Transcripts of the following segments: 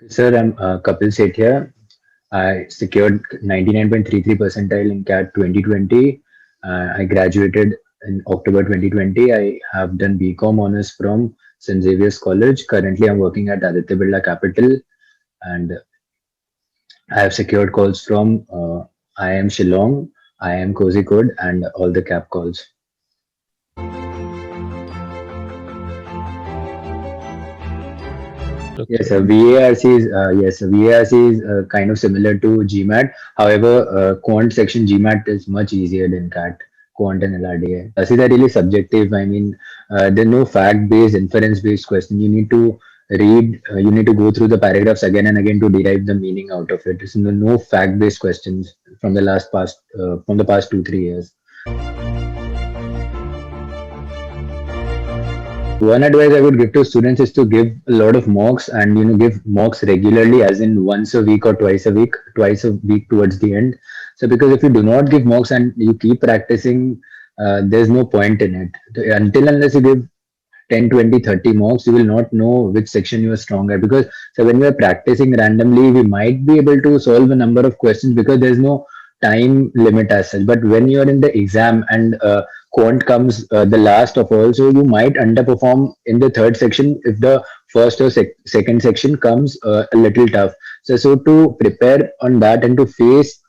Sir, I'm Kapil Sethia. I secured 99.33 percentile in CAT 2020. I graduated in October 2020. I have done BCom honors from St. Xavier's College. Currently, I'm working at Aditya Birla Capital, and I have secured calls from IIM Shillong, IIM Kozhikode, and all the CAP calls. Yes, Okay. VARC is kind of similar to GMAT. However, quant section GMAT is much easier than CAT, quant and LRDA. These are really subjective. I mean, there are no fact-based, inference-based question. You need to read, you need to go through the paragraphs again and again to derive the meaning out of it. There's no fact-based questions from the past 2 3 years. One advice I would give to students is to give a lot of mocks and give mocks regularly, as in once a week or twice a week towards the end. So because if you do not give mocks and you keep practicing, there's no point in it. Until unless you give 10, 20, 30 mocks, you will not know which section you are strong at. Because so when we are practicing randomly, we might be able to solve a number of questions because there's no time limit as such. But when you are in the exam and quant comes the last of all, so you might underperform in the third section if the first or second section comes a little tough. So to prepare on that and to face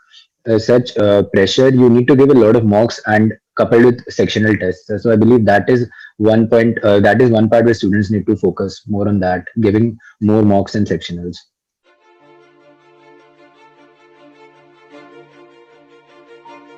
such pressure, you need to give a lot of mocks and coupled with sectional tests. So I believe that is one point. That is one part where students need to focus more on that, giving more mocks and sectionals.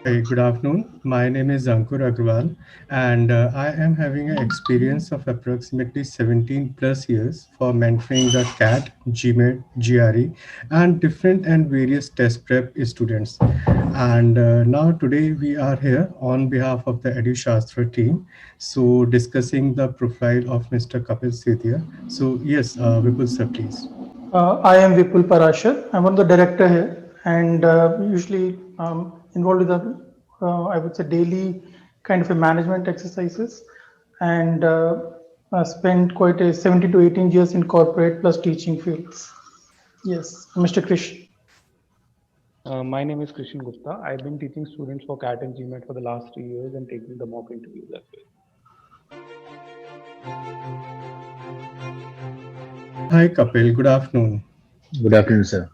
Hi, good afternoon. My name is Ankur Agrawal, and I am having an experience of approximately 17 plus years for mentoring the CAT, GMAT, GRE, and different and various test prep students. And now today we are here on behalf of the EduShastra team, so discussing the profile of Mr. Kapil Sethia. So yes, Vipul sir, please. I am Vipul Parashar. I'm one of the director here, and usually involved with the, I would say, daily kind of a management exercises, and spent quite a 17 to 18 years in corporate plus teaching fields. Yes, Mr. Krish. My name is Krishan Gupta. I've been teaching students for CAT and GMAT for the last 3 years and taking the mock interviews as well. Hi, Kapil. Good afternoon. Good afternoon, sir.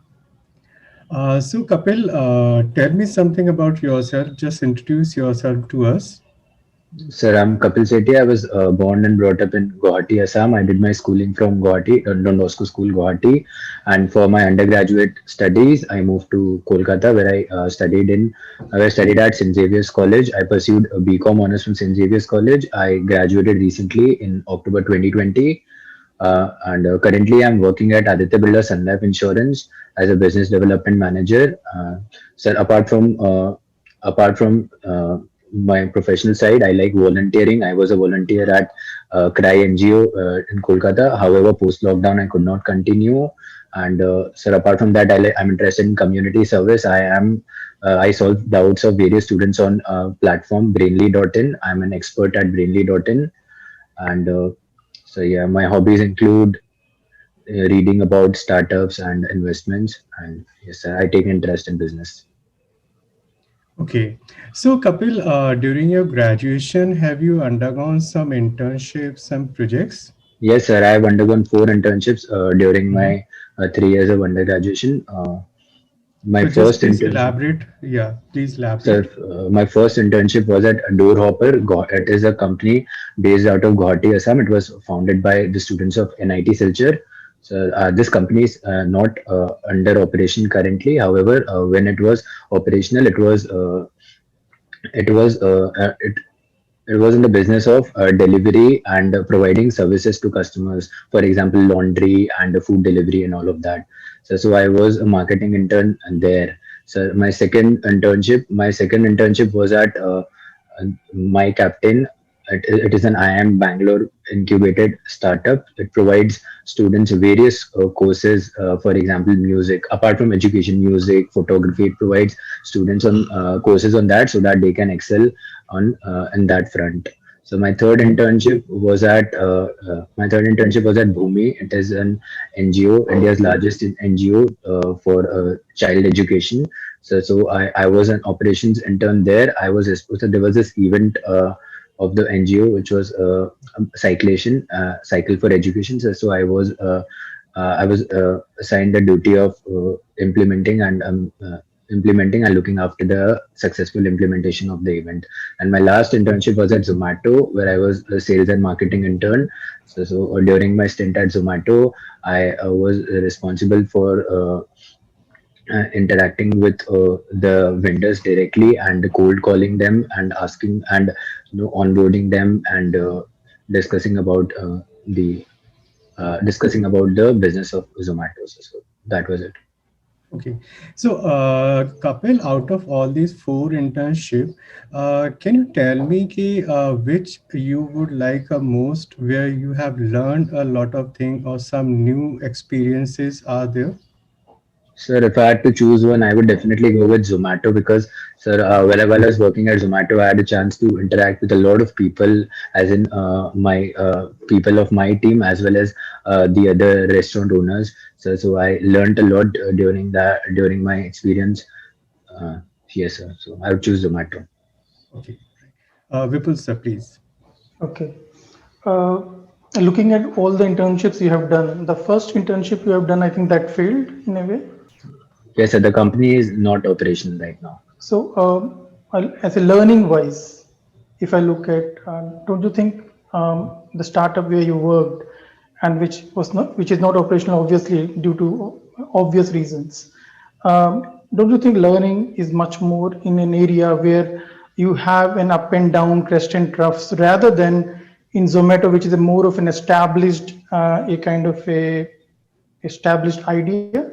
So, Kapil, tell me something about yourself. Just introduce yourself to us. Sir, I'm Kapil Sethi. I was born and brought up in Guwahati, Assam. I did my schooling from Guwahati, Don Bosco School, Guwahati. And for my undergraduate studies, I moved to Kolkata, where I studied at St. Xavier's College. I pursued a BCom honors from St. Xavier's College. I graduated recently in October 2020. And currently, I'm working at Aditya Birla Sun Life Insurance as a business development manager. Sir, apart from my professional side, I like volunteering. I was a volunteer at CRY NGO in Kolkata. However, post lockdown, I could not continue. And sir, apart from that, I'm interested in community service. I solve doubts of various students on platform Brainly.in. I'm an expert at Brainly.in, and so yeah, my hobbies include reading about startups and investments. And yes, sir, I take interest in business. Okay. So, Kapil, during your graduation, have you undergone some internships, some projects? Yes, sir. I have undergone 4 internships during Mhm. my 3 years of undergraduation. My So, just first please internship, elaborate. Yeah, please sir, elaborate. my first internship was at Doorhopper. It is a company based out of Guwahati, Assam. It was founded by the students of NIT Silchar. So this company is not under operation currently. However, when it was operational, it was it was in the business of delivery and providing services to customers, for example laundry and food delivery and all of that. So I was a marketing intern there. So my second internship was at my captain. It is an IIM Bangalore incubated startup. It provides students various courses, for example, music. Apart from education, music, photography, it provides students on courses on that so that they can excel on in that front. So my third internship was at Bhumi. It is an NGO, India's largest NGO for child education. So I was an operations intern there. So there was this event of the NGO which was cyclation, cycle for education. So I was assigned the duty of implementing and looking after the successful implementation of the event. And my last internship was at Zomato, where I was a sales and marketing intern. So during my stint at Zomato, I was responsible for interacting with the vendors directly and cold calling them and asking and onboarding them and the discussing about the business of Zomato. So that was it. Okay, so Kapil, out of all these four internship, can you tell me which you would like most, where you have learned a lot of things or some new experiences are there? Sir, if I had to choose one, I would definitely go with Zomato because, sir, while I was working at Zomato, I had a chance to interact with a lot of people, as in my people of my team, as well as the other restaurant owners. So I learned a lot during my experience. Uh, yes, sir. So I would choose Zomato. Okay, Vipul sir, please. Okay. Uh, Looking at all the internships you have done, the first internship you have done, I think that failed in a way. Yes, sir. The company is not operational right now. So, as a learning wise, if I look at, don't you think the startup where you worked and which is not operational, obviously due to obvious reasons, don't you think learning is much more in an area where you have an up and down crest and troughs rather than in Zomato, which is a more of an established, a kind of a established idea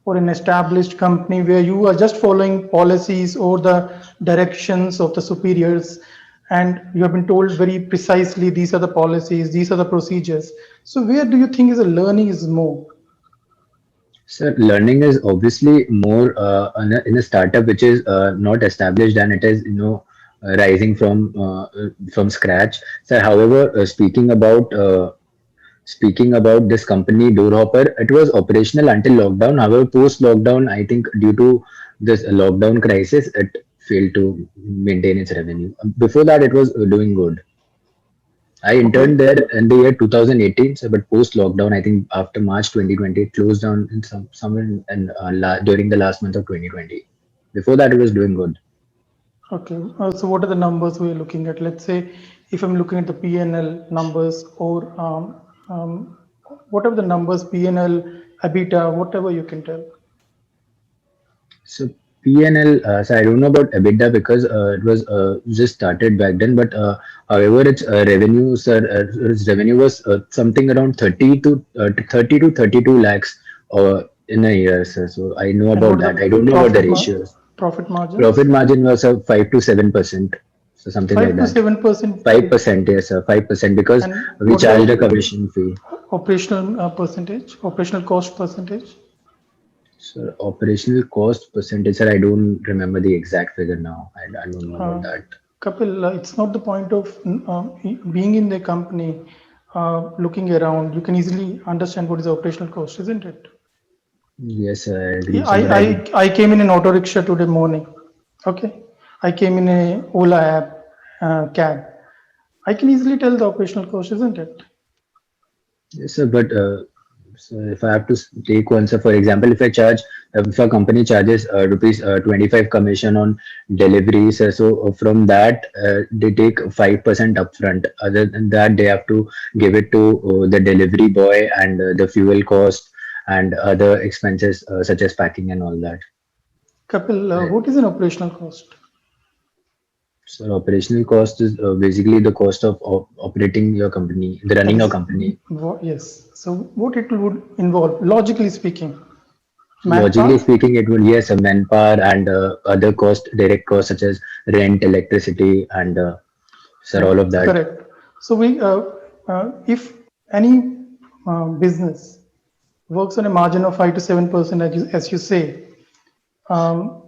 or an established company where you are just following policies or the directions of the superiors and you have been told very precisely these are the policies, these are the procedures. So where do you think is the learning is more? So learning is obviously more in a startup which is not established and it is rising from scratch. So however, speaking about this company Doorhopper, it was operational until lockdown. However, post lockdown, I think due to this lockdown crisis, it failed to maintain its revenue. Before that, it was doing good. I interned Okay. there in the year 2018, so, but post lockdown, I think after March 2020, it closed down in somewhere during the last month of 2020. Before that, it was doing good. Okay. So what are the numbers we're looking at? Let's say if I'm looking at the PNL numbers or whatever the numbers, PNL, EBITDA, whatever you can tell. So PNL, so I don't know about EBITDA because it was just started back then. But however, its revenue was something around 30 to 32 lakhs in a year. So I know And about what are that. I the don't know about the ratios. profit Profit margins? margin was 5 to 7%, so something like 5 to that. 7%. 5%, yes, sir, 5% because And we what is charged a the commission fee. operational percentage, operational cost percentage? So operational cost percentage, sir, I don't remember the exact figure now. I don't know about Uh, that. Kapil, it's not the point of being in the company, looking around. You can easily understand what is the operational cost, isn't it? Yes, sir, I agree, Yeah, sir, but I came in an auto rickshaw today morning. Okay. I came in a Ola app, cab. I can easily tell the operational cost, isn't it? yes, sir, but so if I have to take one, so for example, if a company charges rupees 25 commission on deliveries, so from that they take 5% upfront. Other than that, they have to give it to the delivery boy and the fuel cost and other expenses such as packing and all that. Kapil, Right. what is an operational cost? So operational cost is basically the cost of operating your company, the running your Ex- company. yes. So what it would involve, logically speaking, Logically manpower. speaking, it would, yes, a manpower and other cost, direct costs such as rent, electricity, and sir, all of that. Correct. So if any business works on a margin of 5 to 7%, as you say, um,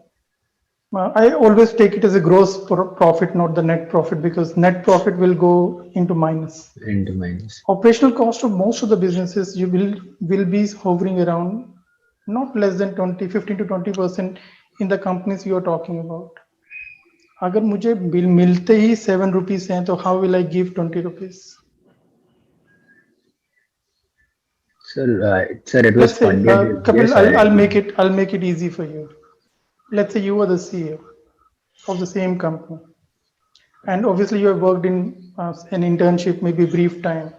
I always take it as a gross profit, not the net profit, because net profit will go into minus. into minus. Operational cost of most of the businesses you will be hovering around not less than 15 to 20% in the companies you are talking about. अगर मुझे bill मिलते ही 7 rupees हैं तो how will I give 20 rupees? Sir, it was Let's say, funded. Kapil, Yes, I'll make it easy for you. Let's say you are the CEO of the same company, and obviously you have worked in an internship, maybe brief time.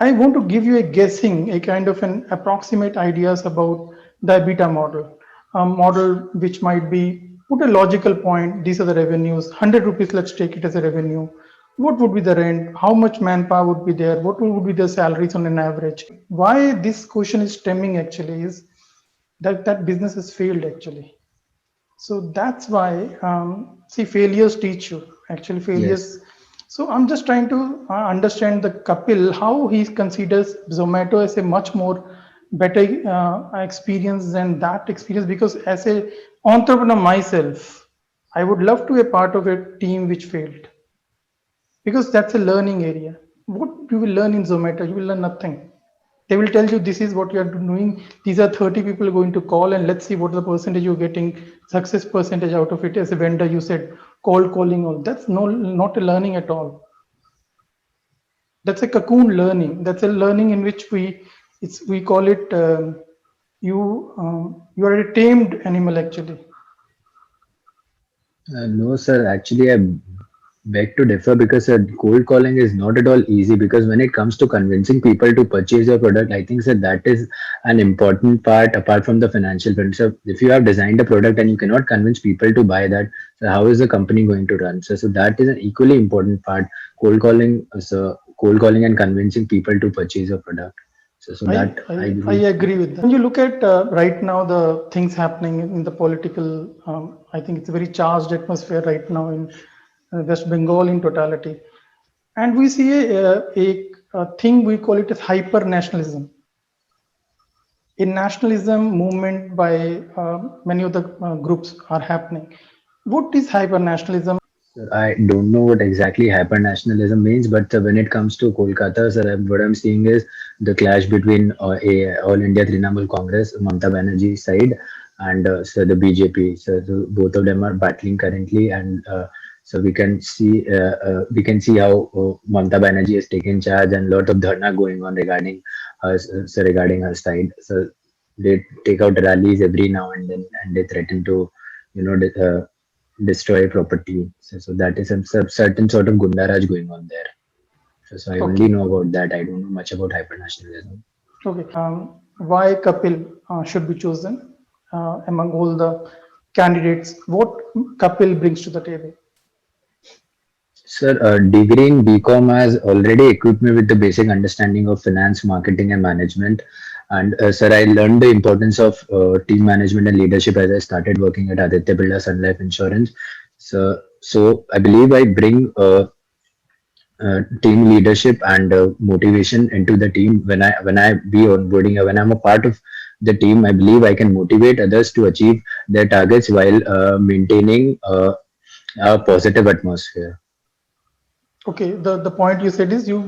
I want to give you a guessing, a kind of an approximate ideas about the EBITDA model, a model which might be put a logical point. These are the revenues. 100 rupees. Let's take it as a revenue. What would be the rent? How much manpower would be there? What would be the salaries on an average? Why this question is stemming actually is that business has failed actually. So that's why, see, failures teach you. Actually, failures. yes. So I'm just trying to understand the Kapil, how he considers Zomato as a much more better experience than that experience. Because as a entrepreneur myself, I would love to be a part of a team which failed, because that's a learning area. What you will learn in Zomato, you will learn nothing. They will tell you this is what you are doing. These are 30 people going to call, and let's see what the percentage you're getting, success percentage out of it. As a vendor, you said cold calling, all that's not a learning at all. That's a cocoon learning. That's a learning in which we call it you are a tamed animal actually. No, sir. Actually, I beg to differ because cold calling is not at all easy. Because when it comes to convincing people to purchase your product, I think that is an important part apart from the financial front. So, if you have designed a product and you cannot convince people to buy that, so how is the company going to run? So that is an equally important part. Cold calling and convincing people to purchase your product. So that I I believe. agree with that. When you look at right now the things happening in the political, I think it's a very charged atmosphere right now in West Bengal in totality, and we see a thing we call it as hyper nationalism. A nationalism movement by many of the groups are happening. What is hyper nationalism? I don't know what exactly hyper-nationalism means, but when it comes to Kolkata, sir, what I'm seeing is the clash between All India Trinamool Congress, Mamata Banerjee side, and so the BJP. So both of them are battling currently, and so we can see how Mamata Banerjee has taken charge, and lot of dharna going on regarding her, so regarding her side. So they take out rallies every now and then, and they threaten to, you know, destroy property. So that is some certain sort of gundaraj going on there. So I only Okay, know about that. I don't know much about hypernationalism. okay. Why Kapil should be chosen among all the candidates? What Kapil brings to the table? Sir, degree in BCom has already equipped me with the basic understanding of finance, marketing, and management. And sir, I learned the importance of team management and leadership as I started working at Aditya Birla Sun Life Insurance. So I believe I bring team leadership and motivation into the team. When I be onboarding, when I'm a part of the team, I believe I can motivate others to achieve their targets while maintaining a positive atmosphere. Okay, the point you said is you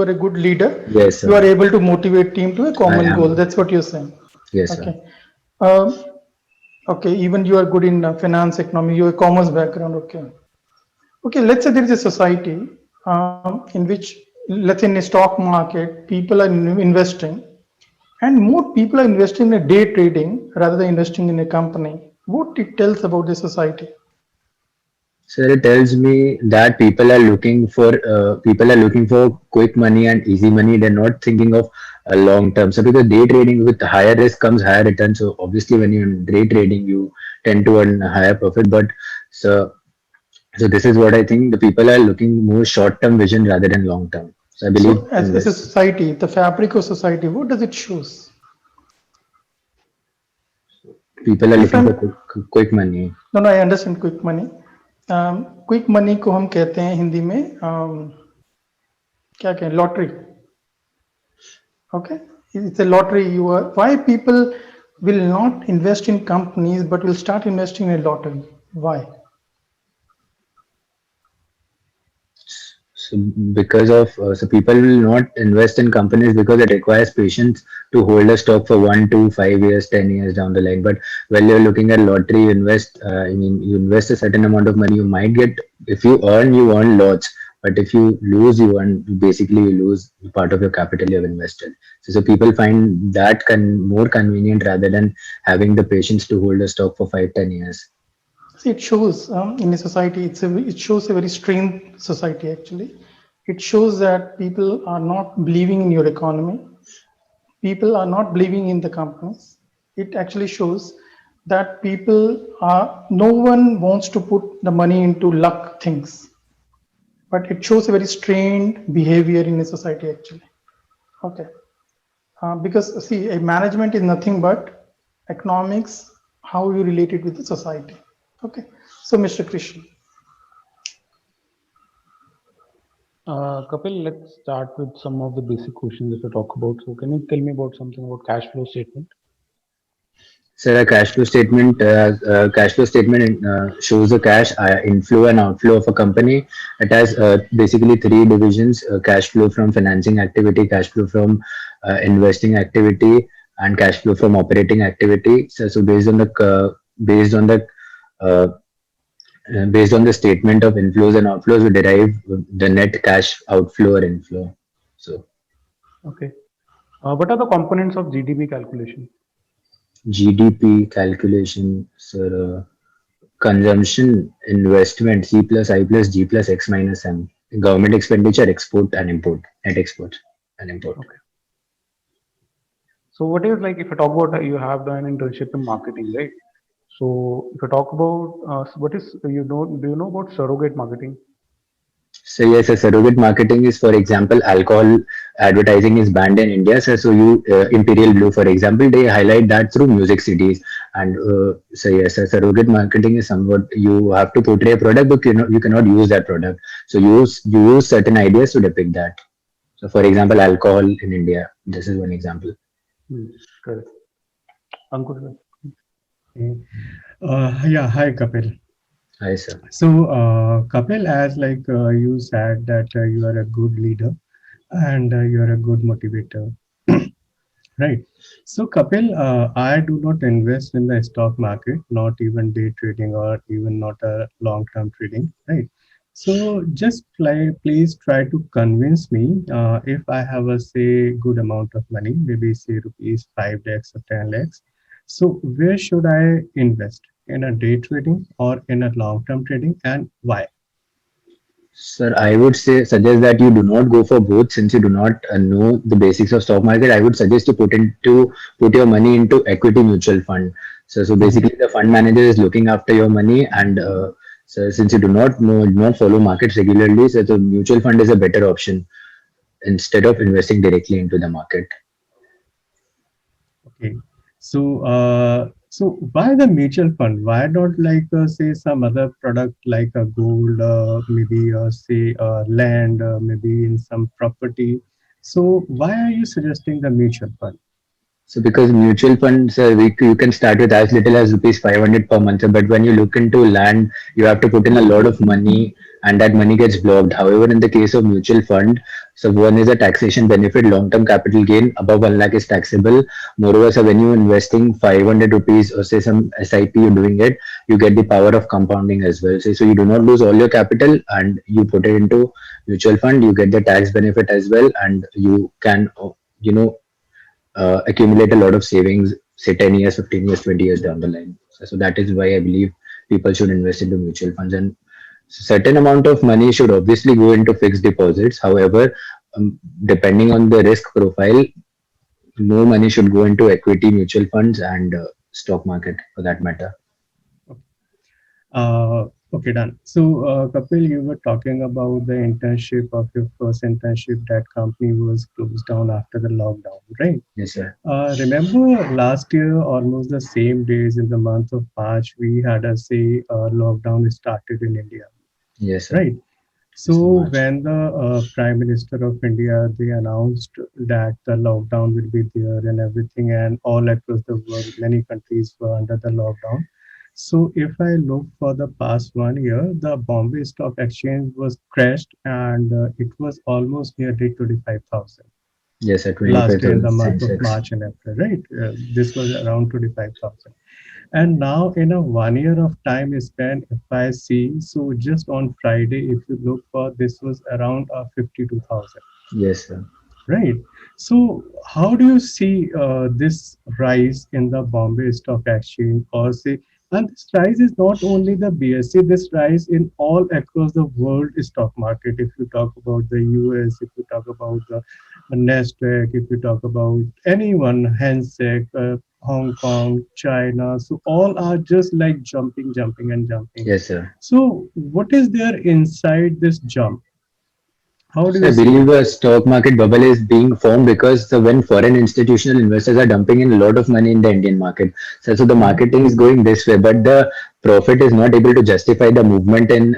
are a good leader. Yes, You sir. are able to motivate team to a I common goal. am. That's what you're saying. Yes, sir. Okay. Um, okay, even you are good in finance, economy, you have a commerce background. Okay. Okay, let's say there is a society in which, let's say in a stock market, people are investing, and more people are investing in a day trading rather than investing in a company. What it tells about the society? So it tells me that people are looking for quick money and easy money. They're not thinking of a long term. So because day trading with higher risk comes higher return. So obviously when you're in day trading, you tend to earn a higher profit. But so so this is what I think. The people are looking more short term vision rather than long term. So I believe So, in as a this. society, the fabric of society, what does it shows? People are If looking for I'm quick money. No, no, I understand quick money. Quick money को हम कहते हैं हिंदी में क्या कहें lottery okay it's a lottery you are why people will not invest in companies but will start investing in a lottery Why? So because of so people will not invest in companies because it requires patience to hold a stock for 1 to 5 years, 10 years down the line. But when you're looking at lottery, you invest. I mean, you invest a certain amount of money. You might get, if you earn lots. But if you lose, you earn, basically you lose part of your capital you have invested. So people find that more convenient rather than having the patience to hold a stock for 5, 10 years. See, it shows in a society, it shows a very strained society actually. It shows that people are not believing in your economy. People are not believing in the companies. It actually shows that no one wants to put the money into luck things, but it shows a very strained behavior in a society actually. Okay. Because see, a management is nothing but economics, how you relate it with the society. Okay. So, Mr. Krishna. Kapil, let's start with some of the basic questions that we talk about. So, can you tell me about something about cash flow statement? So the cash flow statement shows the cash inflow and outflow of a company. It has basically three divisions: cash flow from financing activity, cash flow from investing activity, and cash flow from operating activity. So based on the uh, based on the statement of inflows and outflows, we derive the net cash outflow or inflow. So Okay. What are the components of GDP calculation? GDP calculation, sir. Consumption, investment, C plus I plus G plus X minus M. Government expenditure, export and import, net export and import. Okay. So, what is like if I talk about you have done an internship in marketing, right? So, if I talk about what is do you know about surrogate marketing? So yes, a surrogate marketing is, for example, alcohol advertising is banned in India. So you Imperial Blue, for example, they highlight that through music CDs. And so yes, a surrogate marketing is somewhat you have to portray a product, but you cannot use that product. So you use certain ideas to depict that. So for example, alcohol in India. This is one example. Correct. Ankur, sir. Okay. Yeah, hi Kapil. Hi, sir. So, Kapil, as you said that you are a good leader and you are a good motivator, right? So, Kapil, I do not invest in the stock market, not even day trading or even not a long-term trading, right? So, just please try to convince me if I have a say good amount of money, maybe say rupees 5 lakhs or 10 lakhs. So, where should I invest? In a day trading or in a long-term trading, and why? Sir, I would suggest that you do not go for both since you do not know the basics of stock market. I would suggest to put your money into equity mutual fund. So Mhm. basically the fund manager is looking after your money, and so since you do not follow markets regularly, so the mutual fund is a better option instead of investing directly into the market. Okay. So why the mutual fund? Why not say some other product like a gold, maybe say land, maybe in some property? So why are you suggesting the mutual fund? So because mutual funds, you can start with as little as rupees 500 per month. But when you look into land, you have to put in a lot of money, and that money gets blocked. However, in the case of mutual fund, so one is a taxation benefit, long-term capital gain above 1 lakh is taxable. Moreover, so when you investing 500 rupees or say some SIP, you're doing it, you get the power of compounding as well. So you do not lose all your capital and you put it into mutual fund, you get the tax benefit as well, and you can, you know, accumulate a lot of savings, say 10 years, 15 years, 20 years down the line. So that is why I believe people should invest into mutual funds. And certain amount of money should obviously go into fixed deposits. However, depending on the risk profile, more money should go into equity mutual funds and stock market for that matter. Okay, done. So, Kapil, you were talking about the internship of your first internship. That company was closed down after the lockdown, right? Yes, sir. Remember last year, almost the same days in the month of March, we had a say lockdown started in India, Yes, sir. right? Yes, in So March. when the Prime Minister of India they announced that the lockdown will be there and everything, and all across the world, many countries were under the lockdown. So if I look for the past 1 year, the Bombay Stock Exchange was crashed and it was almost nearly 25,000 Yes, sir. last year in the 25,000 month of Sensex. March and April, right? This was around 25,000. And now in a 1 year of time span, if I see, so just on Friday, if you look for, this was around 52,000. Yes, sir. Right. So, how do you see this rise in the Bombay Stock Exchange, or say, and this rise is not only the BSE, this rise in all across the world stock market. If you talk about the US, if you talk about the Nasdaq, if you talk about anyone, Hensec, Hong Kong, China, so all are just like jumping, jumping, and jumping. Yes, sir. So, what is there inside this jump? How do So you I see believe it? a stock market bubble is being formed because when foreign institutional investors are dumping in a lot of money in the Indian market. So the Mhm. marketing is going this way, but the profit is not able to justify the movement in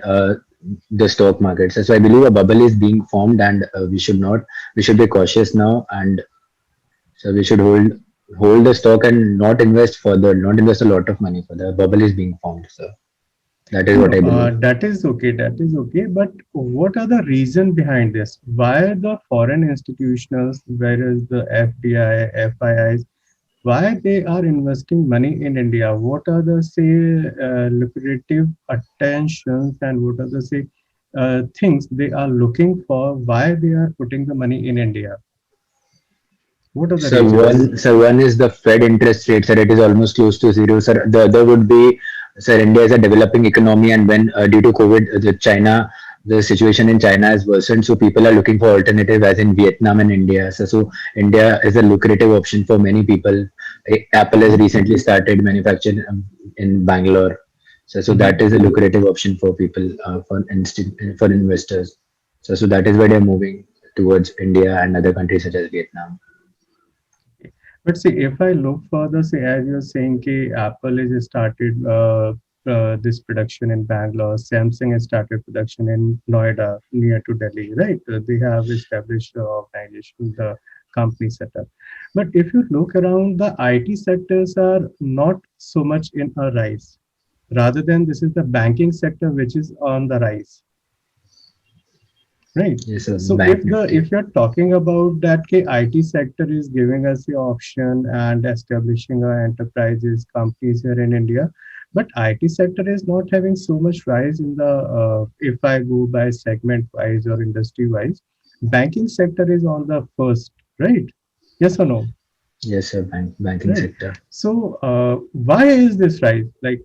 the stock market. So I believe a bubble is being formed, and we should be cautious now, and so we should hold the stock and not invest further, not invest a lot of money for the bubble is being formed. So that is No, what no, I believe. that is okay. That is okay. But what are the reason behind this? Why the foreign institutionals, whereas the FDI, FIIs, why they are investing money in India? What are the say lucrative attentions and what are the say things they are looking for? Why they are putting the money in India? What are the reasons? So one is the Fed interest rate, sir. It is almost close to zero, sir. The other would be, sir, India is a developing economy, and when due to COVID, the situation in China has worsened. So people are looking for alternative, as in Vietnam and India. So India is a lucrative option for many people. Apple has Mhm, recently started manufacturing in Bangalore. So that mhm. is a lucrative option for people for investors. So that is why they're moving towards India and other countries such as Vietnam. But see, if I look further, say as you're saying, कि Apple has started this production in Bangalore, Samsung has started production in Noida, near to Delhi, right? They have established the organization, the company setup. But if you look around, the IT sectors are not so much in a rise. Rather than this is the banking sector which is on the rise. Right. Yes, sir. So Bank Nifty. if you're talking about that IT sector is giving us the option and establishing our enterprises, companies here in India, but IT sector is not having so much rise in the if I go by segment wise or industry wise, banking sector is on the first, right? Yes or no? Yes, sir. Banking Right. sector. So why is this rise? Like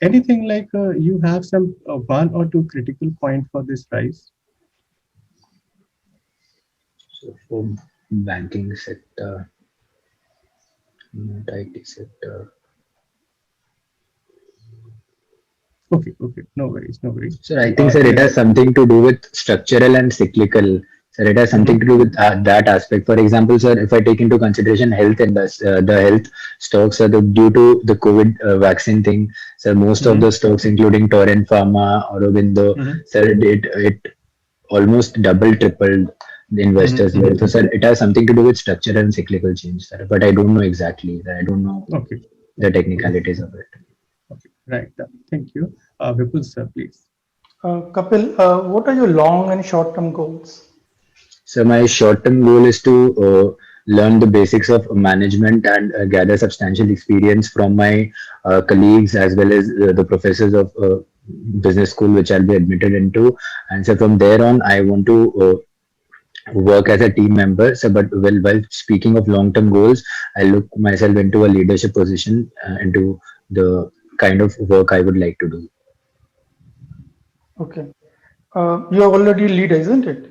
anything like you have some one or two critical point for this rise? So for banking sector, not IT sector. Okay, okay, no worries, no worries. So I think, sir, it Yes. has something to do with structural and cyclical. Sir, it has something Mm-hmm, to do with that aspect. For example, sir, if I take into consideration the health stocks, due to the COVID vaccine thing, sir, most of mm-hmm, the stocks, including Torrent Pharma, Aurobindo, mm-hmm, sir, it almost double, tripled the mm-hmm, investors' mm-hmm. wealth. So, sir, it has something to do with structural and cyclical change, sir. But I don't know exactly. I don't know Okay, the okay, okay, technicalities of it. okay. Right. Thank you. Vipul sir, please. Kapil, what are your long and short-term goals? So my short-term goal is to learn the basics of management and gather substantial experience from my colleagues as well as the professors of business school, which I'll be admitted into. And so from there on, I want to work as a team member. So, but while speaking of long-term goals, I look myself into a leadership position, into the kind of work I would like to do. Okay. You are already a leader, isn't it?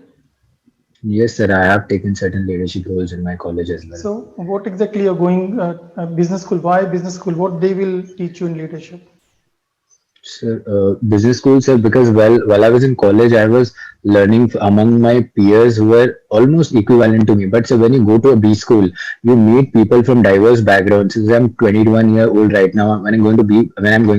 Yes, sir. I have taken certain leadership roles in my college as well. So, what exactly you're going business school? Why business school? What they will teach you in leadership? So, business school, sir, because while I was in college, I was learning among my peers who were almost equivalent to me. But so when you go to a B school, you meet people from diverse backgrounds. So I'm 21-year-old right now. When I'm going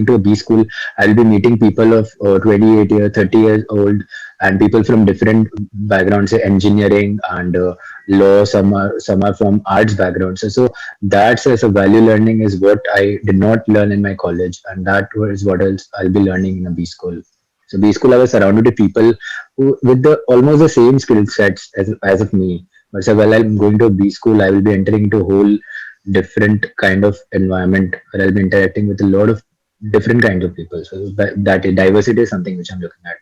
to a B school, I'll be meeting people of 30 years old, and people from different backgrounds, say engineering and law, some are from arts background. So that's as a value learning is what I did not learn in my college, and that was what else I'll be learning in a B school. So B school, I was surrounded with people who with the almost the same skill sets as of me. But so while I'm going to a B school, I will be entering into a whole different kind of environment where I'll be interacting with a lot of different kinds of people. So that diversity is something which I'm looking at.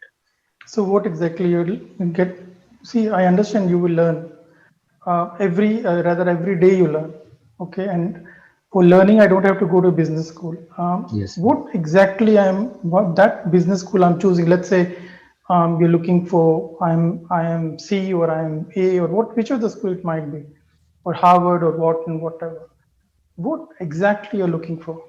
So what exactly you get? See, I understand you will learn rather every day you learn. Okay, and for learning, I don't have to go to business school. Yes. What exactly what that business school I'm choosing? Let's say you're looking for I am C or I am A or which of the school it might be, or Harvard or Wharton, whatever. What exactly you're looking for?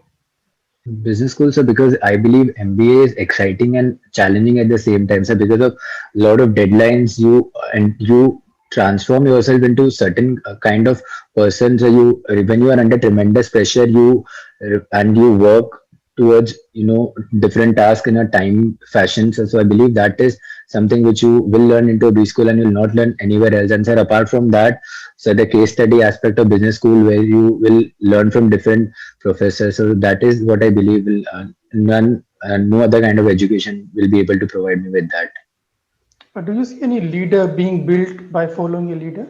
Business school, so because I believe MBA is exciting and challenging at the same time. So because of a lot of deadlines, you transform yourself into certain kind of person. So when you are under tremendous pressure, and you work towards different tasks in a time fashion. So I believe that is something which you will learn into a B school and you will not learn anywhere else. And sir, apart from that, so the case study aspect of business school where you will learn from different professor. So that is what I believe will no other kind of education will be able to provide me with that. But do you see any leader being built by following a leader?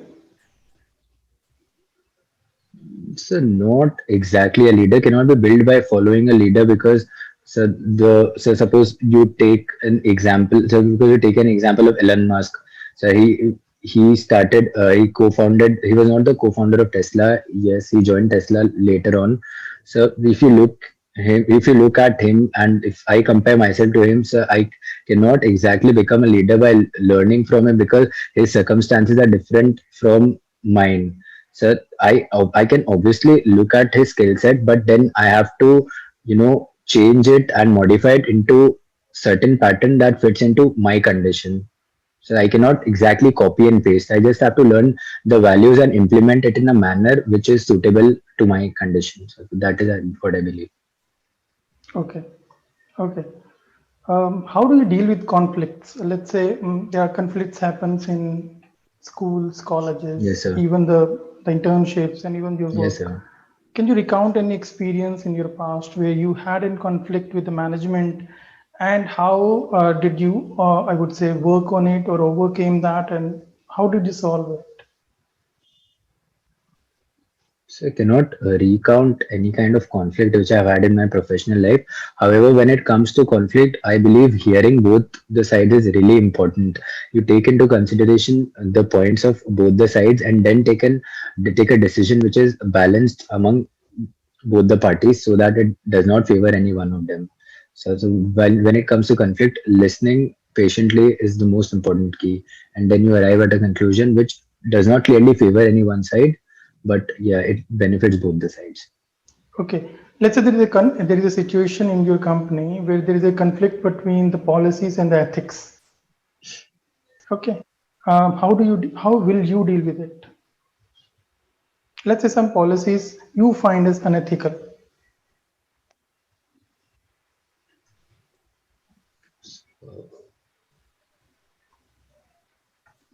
So not exactly a leader cannot be built by following a leader because so suppose you take an example. So because you take an example of Elon Musk. So he started he co-founded he was not the co-founder of Tesla. Yes, he joined Tesla later on. So if you look at him and if I compare myself to him, so I cannot exactly become a leader by learning from him because his circumstances are different from mine. So I can obviously look at his skill set, but then I have to change it and modify it into certain pattern that fits into my condition. So I cannot exactly copy and paste. I just have to learn the values and implement it in a manner which is suitable to my condition. So that is what I believe. Okay, okay. How do you deal with conflicts? Let's say there are conflicts happens in schools, Yes, colleges, sir. even the internships and even your Yes, work. sir. Can you recount any experience in your past where you had in conflict with the management and how did you, I would say, work on it or overcame that and how did you solve it? So I cannot recount any kind of conflict which I've had in my professional life. However, when it comes to conflict, I believe hearing both the sides is really important. You take into consideration the points of both the sides and then take a decision which is balanced among both the parties so that it does not favor any one of them. So when it comes to conflict, listening patiently is the most important key, and then you arrive at a conclusion which does not clearly favor any one side, but yeah, it benefits both the sides. Okay, let's say there is a situation in your company where there is a conflict between the policies and the ethics. Okay, how will you deal with it? Let's say some policies you find as unethical.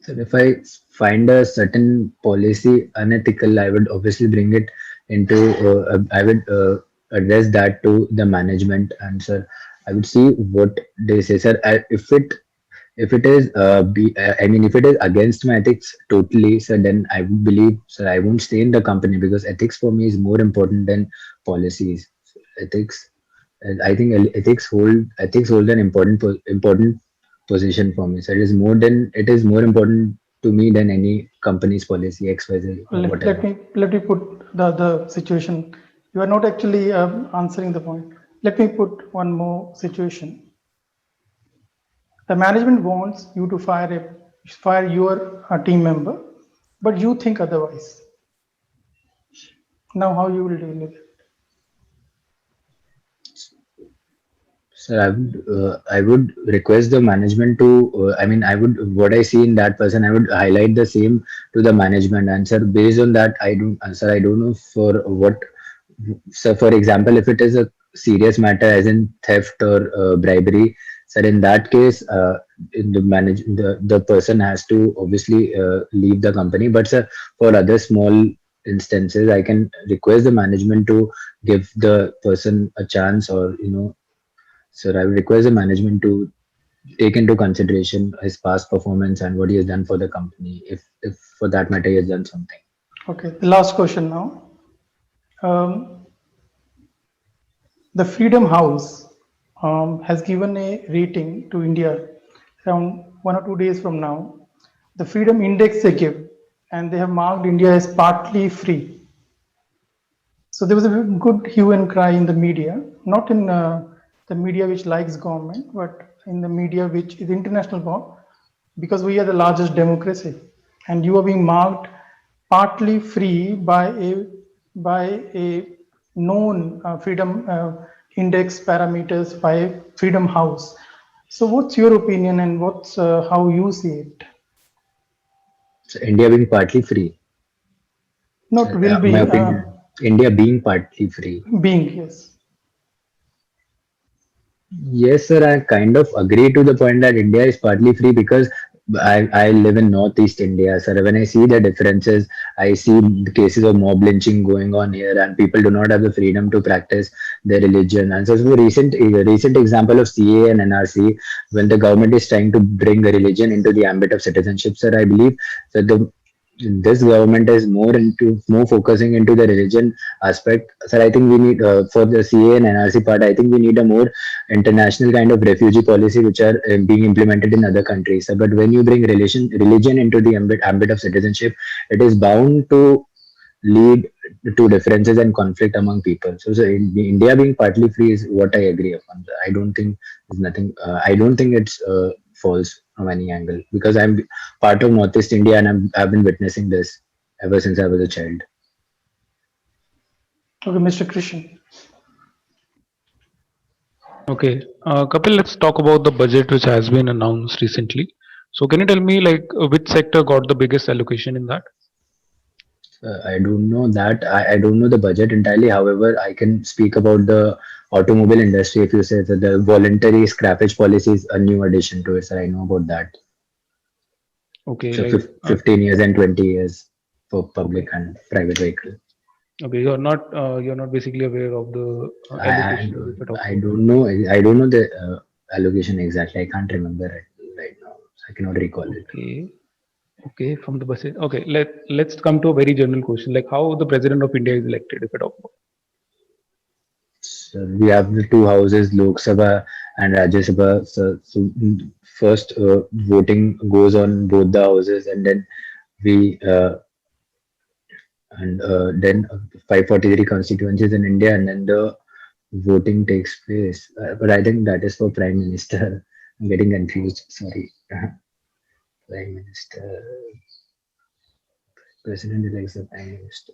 So if I find a certain policy unethical, I would obviously bring it into. I would address that to the management, and sir, I would see what they say, sir. If it is I mean if it is against my ethics totally, so then I would believe, sir, I won't stay in the company because ethics for me is more important than policies. Ethics, I think ethics hold an important position for me. So it is more important to me than any company's policy XYZ or whatever. Let me put the situation. You are not actually answering the point. Let me put one more situation. The management wants you to fire your team member, but you think otherwise. Now, how you will deal with it? So I would request the management to, I would, what I see in that person, I would highlight the same to the management. And sir, based on that, I don't know for what. So for example, if it is a serious matter as in theft or bribery, So in that case, in the person has to obviously leave the company. But sir, for other small instances, I can request the management to give the person a chance, or sir, I will request the management to take into consideration his past performance and what he has done for the company, if for that matter he has done something. Okay, the last question now. Um, the Freedom House has given a rating to India around 1 or 2 days from now. The Freedom Index they give, and they have marked India as partly free. So there was a good hue and cry in the media, not in the media which likes government, but in the media which is international law, because we are the largest democracy, and you are being marked partly free by a known freedom index parameters by Freedom House. So, what's your opinion, and what's how you see it? So India being partly free. So, Not will my be opinion, India being partly free. being, yes. Yes, sir, I kind of agree to the point that India is partly free because I live in Northeast India, sir. When I see the differences, I see the cases of mob lynching going on here, and people do not have the freedom to practice their religion. And so, the recent example of CA and NRC, when the government is trying to bring a religion into the ambit of citizenship, sir, I believe that the this government is more focusing into the religion aspect. Sir, I think we need for the CA and NRC part, I think we need a more international kind of refugee policy which are being implemented in other countries. But when you bring religion into the ambit of citizenship, it is bound to lead to differences and conflict among people. So India being partly free is what I agree upon. I don't think there's nothing. I don't think it's false from any angle because I'm part of Northeast India and I've been witnessing this ever since I was a child. Okay, Mr. Christian. Okay, Kapil, let's talk about the budget which has been announced recently. So, can you tell me like which sector got the biggest allocation in that? I don't know that. I don't know the budget entirely. However, I can speak about the automobile industry. If you say that the voluntary scrappage policy is a new addition to it, so I know about that. Okay, So like 15 years and 20 years for public and private vehicle. okay, you're not basically aware of the allocation if you talk I about. don't know. I don't know the allocation exactly. I can't remember it right now. I cannot recall it. Okay, okay, from the budget. Okay, let's come to a very general question, like how the president of India is elected, if you talk about. So we have the two houses, Lok Sabha and Rajya Sabha. So first voting goes on both the houses, and then we and then 543 constituencies in India, and then the voting takes place. But I think that is for Prime Minister. I'm getting confused. Sorry. Prime Minister. President elects the Prime Minister.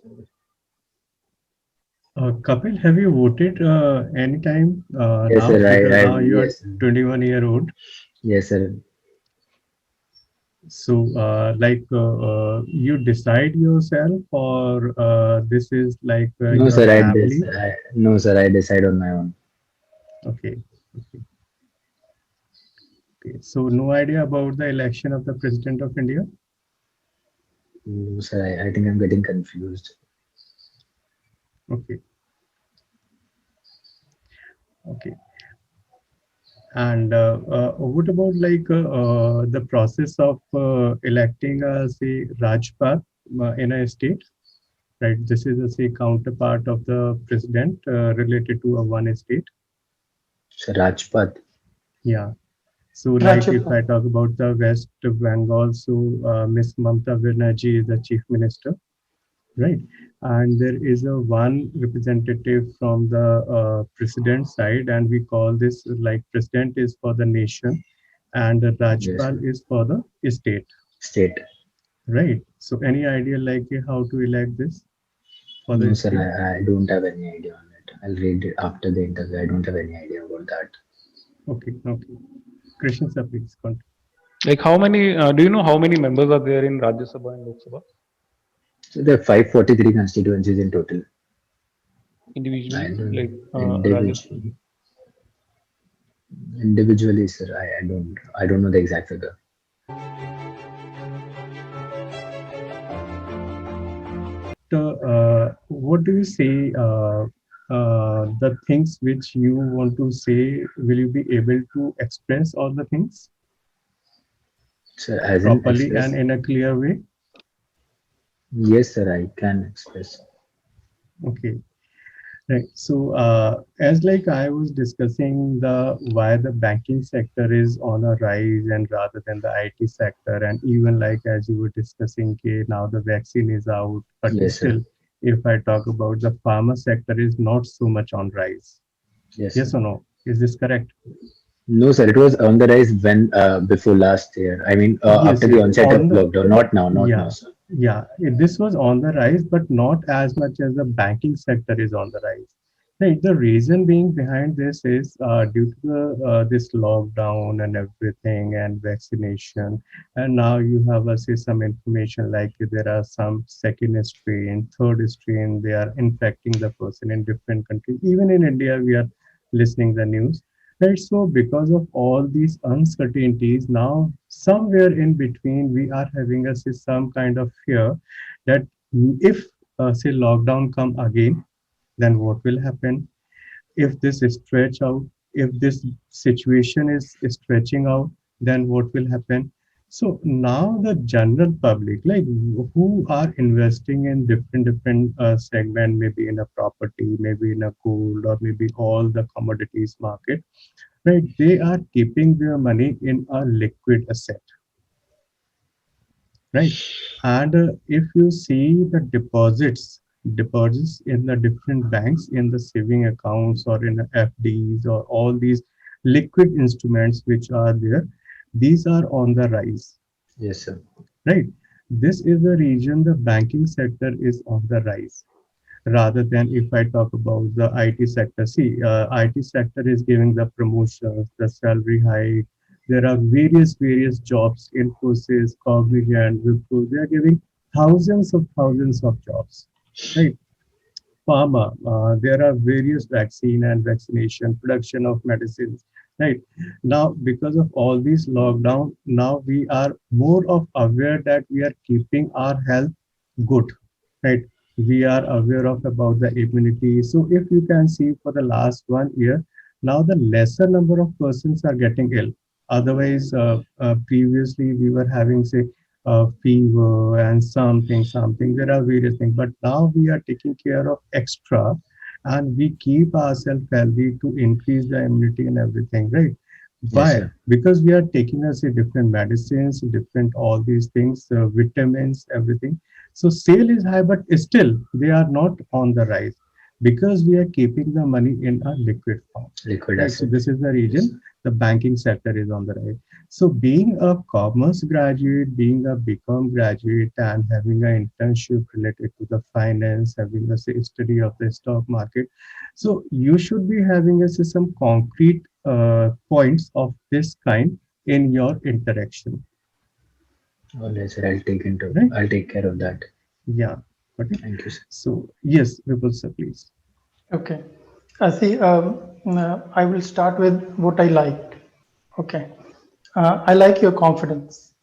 Kapil, have you voted anytime Yes, now? sir. Because now you are Yes, sir. 21-year-old. Yes, sir. So, you decide yourself, or this is like No, your sir. family? No, sir. I decide on my own. Okay. Okay. Okay. So, no idea about the election of the President of India? No, sir. I think I'm getting confused. Okay. Okay. And what about the process of electing say Rajpat in a state? Right. This is a say counterpart of the president related to a one state. Sir Rajpath. Yeah. So, like if Rajyapal. I talk about the West Bengal, so Miss Mamta Banerjee is the chief minister, right? And there is a one representative from the president side, and we call this like president is for the nation, and the Yes, Rajpal sir. is for the state, State. right? So, any idea like how to elect this for No, the sir. state? I don't have any idea on it. I'll read it after the interview. I don't have any idea about that. Okay, okay. Krishna sir, please continue. Like how many? Do you know how many members are there in Rajya Sabha and Lok Sabha So there are 543 constituencies in total. I individually? don't Like know. Rajya. Individually. Individually, sir, I don't know the exact figure. What do you say? The things which you want to say, will you be able to express all the things Sir, as in properly and express. in a clear way? Yes, sir, I can express. Okay. Right. So, as like I was discussing the why the banking sector is on a rise and rather than the IT sector, and even like as you were discussing, okay, now the vaccine is out, but Yes, sir. still, if I talk about the pharma sector is not so much on rise. Yes, sir. Yes or no? Is this correct? No, sir, it was on the rise when before last year. I mean, Yes, after the yes. onset of On the lockdown. Not now, not now, Yeah, sir. yeah. This was on the rise, but not as much as the banking sector is on the rise. Right. The reason being behind this is due to this lockdown and everything and vaccination. And now you have say some information like there are some second strain, third strain. They are infecting the person in different countries. Even in India, we are listening the news. Right. So because of all these uncertainties, now somewhere in between, we are having a say, some kind of fear that if say lockdown come again, then what will happen? If this is stretch out, if this situation is stretching out, then what will happen? So now the general public, like who are investing in different segment, maybe in a property, maybe in a gold, or maybe all the commodities market, right? They are keeping their money in a liquid asset, right? And if you see the deposits in the different banks, in the saving accounts or in the FDs or all these liquid instruments which are there, these are on the rise, Yes, sir. right? This is the region the banking sector is on the rise rather than if I talk about the IT sector. See, IT sector is giving the promotions, the salary hike. There are various jobs, Infosys, Cognizant, Wipro. They are giving thousands of jobs, right? Pharma, there are various vaccine and vaccination, production of medicines, right? Now, because of all these lockdown, now we are more of aware that we are keeping our health good, right? We are aware of about the immunity. So if you can see for the last 1 year, now the lesser number of persons are getting ill. Otherwise, previously we were having say fever and something. There are various things, but now we are taking care of extra, and we keep ourselves healthy to increase the immunity and everything, right? Yes, Why? sir. Because we are taking us a different medicines, different all these things, vitamins, everything. So sale is high, but still they are not on the rise because we are keeping the money in a liquid form. Liquid Right. So asset. this is the Yes, reason sir. the banking sector is on the rise. So being a commerce graduate, being a BCom graduate, and having an internship related to the finance, having a say, study of the stock market, so you should be having a, say, some concrete points of this kind in your interaction, All right, sir. right? I'll take care of that. Yeah. Okay. Thank you, sir. So yes, Vipul sir, please. Okay. I see. I will start with what I like. Okay. I like your confidence.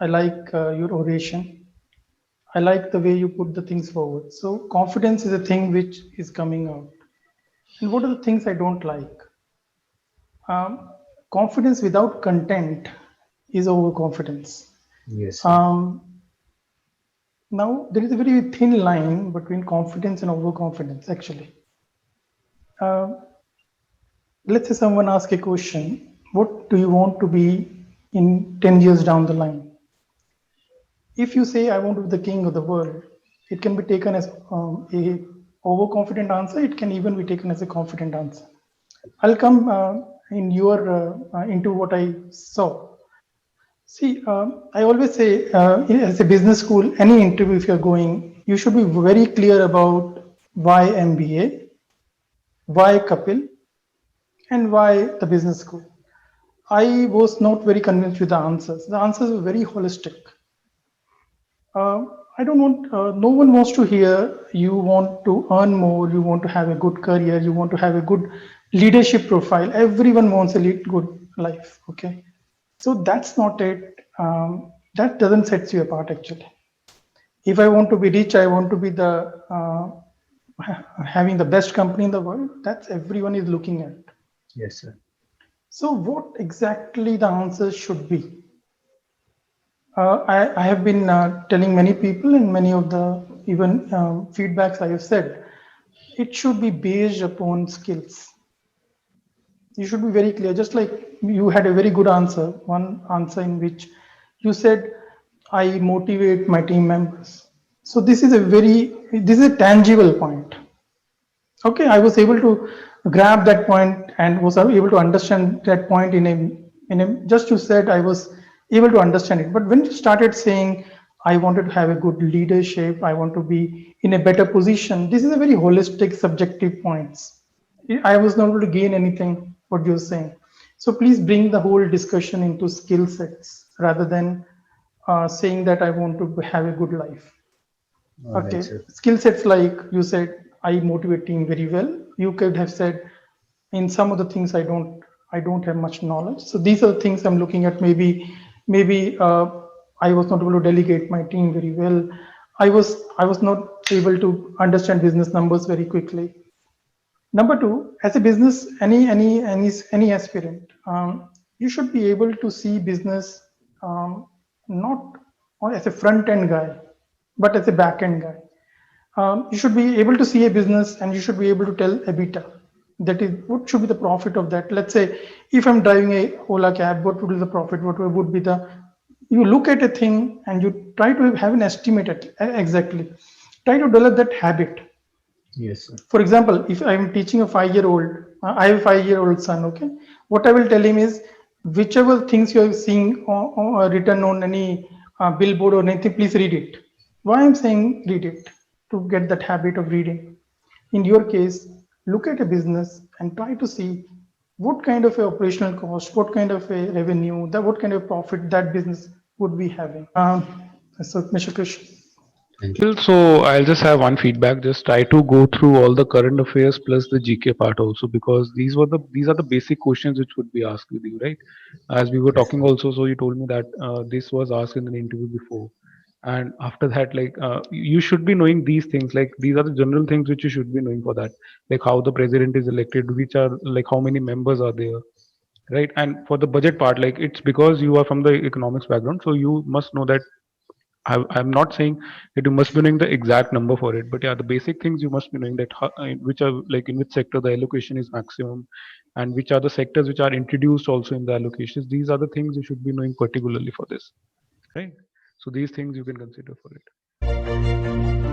I like your oration. I like the way you put the things forward. So, confidence is a thing which is coming out. And what are the things I don't like? Um, Confidence without content is overconfidence. Yes, sir. Um, Now, there is a very thin line between confidence and overconfidence, actually. Uh, let's say someone asks a question, what do you want to be in 10 years down the line? If you say, I want to be the king of the world, it can be taken as a overconfident answer. It can even be taken as a confident answer. I'll come into what I saw. See, I always say, as a business school, any interview if you're going, you should be very clear about why MBA, why Kapil, and why the business school. I was not very convinced with the answers. The answers were very holistic. I don't want, no one wants to hear you want to earn more, you want to have a good career, you want to have a good leadership profile. Everyone wants a good life. Okay, so that's not it. That doesn't set you apart actually. If I want to be rich, I want to be the having the best company in the world. That's everyone is looking at. Yes, sir. So what exactly the answer should be? I have been telling many people and many of the even feedbacks I have said, it should be based upon skills. You should be very clear, just like you had a very good answer, one answer in which you said, I motivate my team members. So this is a tangible point. Okay, I was able to grab that point and was able to understand that point just you said I was able to understand it. But when you started saying I wanted to have a good leadership, I want to be in a better position, this is a very holistic, subjective points. I was not able to gain anything what you're saying. So please bring the whole discussion into skill sets rather than saying that I want to have a good life. All right, Okay, sir. skill sets like you said, I motivate team very well. You could have said, in some of the things I don't have much knowledge. So these are the things I'm looking at. Maybe I was not able to delegate my team very well. I was not able to understand business numbers very quickly. Number two, as a business, any aspirant, you should be able to see business not as a front end guy, but as a back end guy. You should be able to see a business and you should be able to tell EBITDA. That is, what should be the profit of that? Let's say if I'm driving a Ola cab, what would be the profit? What would be the, you look at a thing and you try to have an estimate exactly. Try to develop that habit. Yes, sir. For example, if I'm teaching a 5-year-old, I have a 5-year-old son, okay? What I will tell him is, whichever things you are seeing written on any billboard or anything, please read it. Why I'm saying read it? To get that habit of reading. In your case, look at a business and try to see what kind of a operational cost, what kind of a revenue, what kind of profit that business would be having. So, Mr. Krish. Thank you. Well, so I'll just have one feedback. Just try to go through all the current affairs plus the GK part also, because these are the basic questions which would be asked with you, right? As we were Yes, talking sir. also, so you told me that this was asked in an interview before, and after that, like you should be knowing these things. Like these are the general things which you should be knowing for that, like how the president is elected, which are like how many members are there, right? And for the budget part, like it's because you are from the economics background, so you must know that I'm not saying that you must be knowing the exact number for it, but yeah, the basic things you must be knowing that which are like in which sector the allocation is maximum, and which are the sectors which are introduced also in the allocations. These are the things you should be knowing particularly for this, right? So these things you can consider for it.